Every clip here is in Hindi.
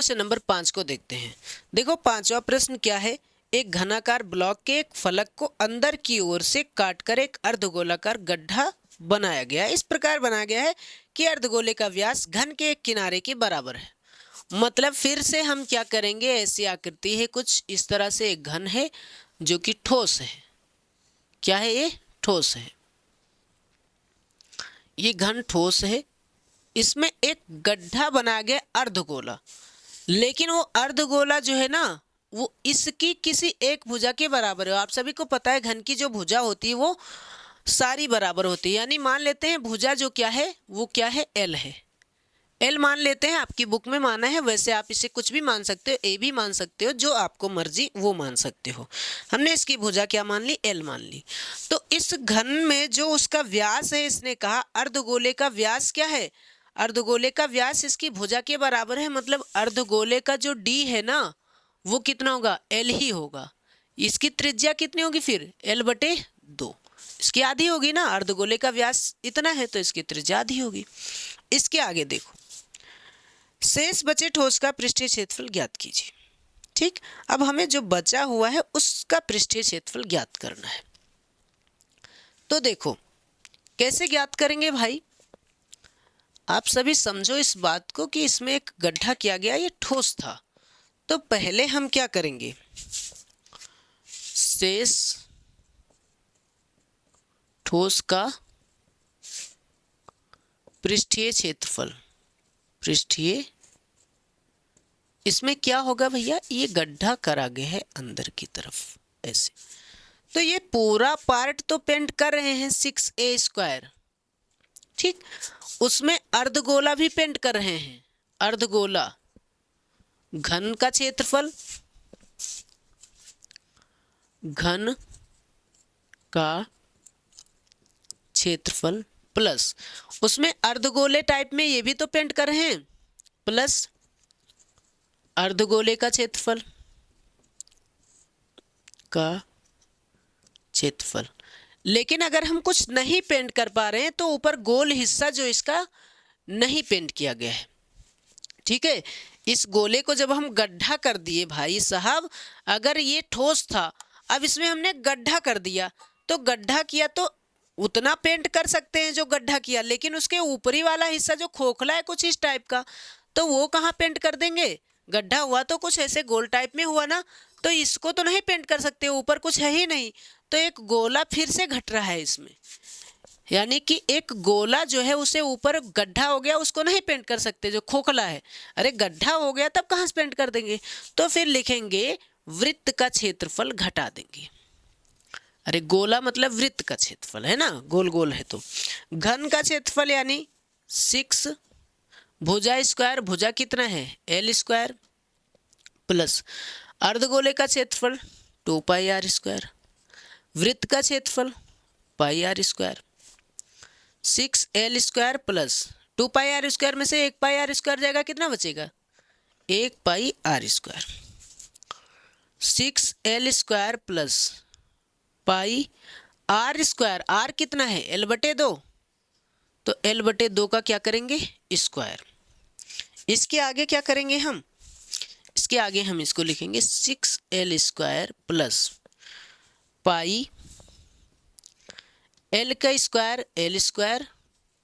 क्वेश्चन नंबर 5 को देखते हैं। देखो पांचवा प्रश्न क्या है। एक घनाकार ब्लॉक के एक फलक को अंदर की ओर से काटकर एक अर्धगोलाकार गड्ढा बनाया गया है। इस प्रकार बनाया गया है कि अर्धगोले का व्यास घन के एक किनारे के बराबर है। मतलब फिर से हम क्या करेंगे, ऐसी आकृति है कुछ इस तरह से, एक घन है जो कि ठोस है। क्या है ये? ठोस है। ये घन ठोस है, इसमें एक गड्ढा बनाया गया अर्धगोला। लेकिन वो अर्धगोला जो है ना, वो इसकी किसी एक भुजा के बराबर है। आप सभी को पता है घन की जो भुजा होती है वो सारी बराबर होती है। यानी मान लेते हैं भुजा जो क्या है वो क्या है, एल है। एल मान लेते हैं, आपकी बुक में माना है, वैसे आप इसे कुछ भी मान सकते हो, ए भी मान सकते हो, जो आपको मर्जी वो मान सकते हो। हमने इसकी भुजा क्या मान ली, एल मान ली। तो इस घन में जो उसका व्यास है, इसने कहा अर्धगोले का व्यास क्या है, अर्धगोले का व्यास इसकी भुजा के बराबर है। मतलब अर्धगोले का जो डी है ना वो कितना होगा, एल ही होगा। इसकी त्रिज्या कितनी होगी फिर, एल बटे 2। इसकी आधी होगी ना, अर्धगोले का व्यास इतना है तो इसकी त्रिज्या आधी होगी। इसके आगे देखो, शेष बचे ठोस का पृष्ठीय क्षेत्रफल ज्ञात कीजिए। ठीक, अब हमें जो बचा हुआ है उसका पृष्ठीय क्षेत्रफल ज्ञात करना है। तो देखो कैसे ज्ञात करेंगे भाई, आप सभी समझो इस बात को कि इसमें एक गड्ढा किया गया, ये ठोस था। तो पहले हम क्या करेंगे, शेष ठोस का पृष्ठीय क्षेत्रफल, पृष्ठीय, इसमें क्या होगा भैया, ये गड्ढा करा गया है अंदर की तरफ ऐसे। तो ये पूरा पार्ट तो पेंट कर रहे हैं 6a²। ठीक, उसमें अर्धगोला भी पेंट कर रहे हैं। अर्धगोला, घन का क्षेत्रफल, घन का क्षेत्रफल प्लस उसमें अर्धगोले टाइप में ये भी तो पेंट कर रहे हैं, प्लस अर्धगोले का क्षेत्रफल का क्षेत्रफल। लेकिन अगर हम कुछ नहीं पेंट कर पा रहे हैं तो ऊपर गोल हिस्सा जो इसका नहीं पेंट किया गया है। ठीक है, इस गोले को जब हम गड्ढा कर दिए भाई साहब, अगर ये ठोस था, अब इसमें हमने गड्ढा कर दिया, तो गड्ढा किया तो उतना पेंट कर सकते हैं जो गड्ढा किया, लेकिन उसके ऊपरी वाला हिस्सा जो खोखला है कुछ इस टाइप का, तो वो कहाँ पेंट कर देंगे। गड्ढा हुआ तो कुछ ऐसे गोल टाइप में हुआ ना, तो इसको तो नहीं पेंट कर सकते, ऊपर कुछ है ही नहीं। तो एक गोला फिर से घट रहा है इसमें, यानी कि एक गोला जो है उसे ऊपर गड्ढा हो गया, उसको नहीं पेंट कर सकते जो खोखला है। अरे गड्ढा हो गया तब कहाँ से पेंट कर देंगे, तो फिर लिखेंगे वृत्त का क्षेत्रफल घटा देंगे। अरे गोला मतलब वृत्त का क्षेत्रफल है ना, गोल गोल है तो। घन का क्षेत्रफल यानी 6, भुजा स्क्वायर, भुजा कितना है l², प्लस अर्धगोले का क्षेत्रफल 2πr², वृत्त का क्षेत्रफल πr², 6l² प्लस 2πr² में से 1πr² जाएगा, कितना बचेगा 1πr²। 6l² plus πr², r कितना है l/2, तो l/2 का क्या करेंगे स्क्वायर। इसके आगे क्या करेंगे हम, इसके आगे हम इसको लिखेंगे 6l² प्लस पाई l का स्क्वायर l²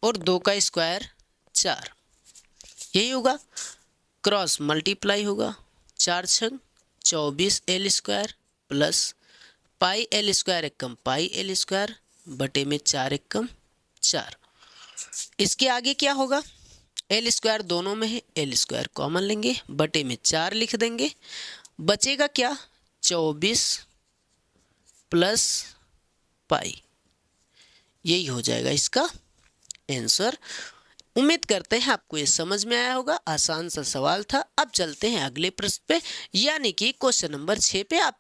और 2 का स्क्वायर 4, यही होगा, क्रॉस मल्टीप्लाई होगा, 4 छंग 24l² प्लस पाई l² एक कम पाई l² बटे में 4 एक कम 4। इसके आगे क्या होगा, l² दोनों में है, l² कॉमन लेंगे, बटे में 4 लिख देंगे, बचेगा क्या 24 प्लस पाई, यही हो जाएगा इसका आंसर। उम्मीद करते हैं आपको ये समझ में आया होगा, आसान सा सवाल था। अब चलते हैं अगले प्रश्न पे, यानी कि क्वेश्चन नंबर 6 पे। आप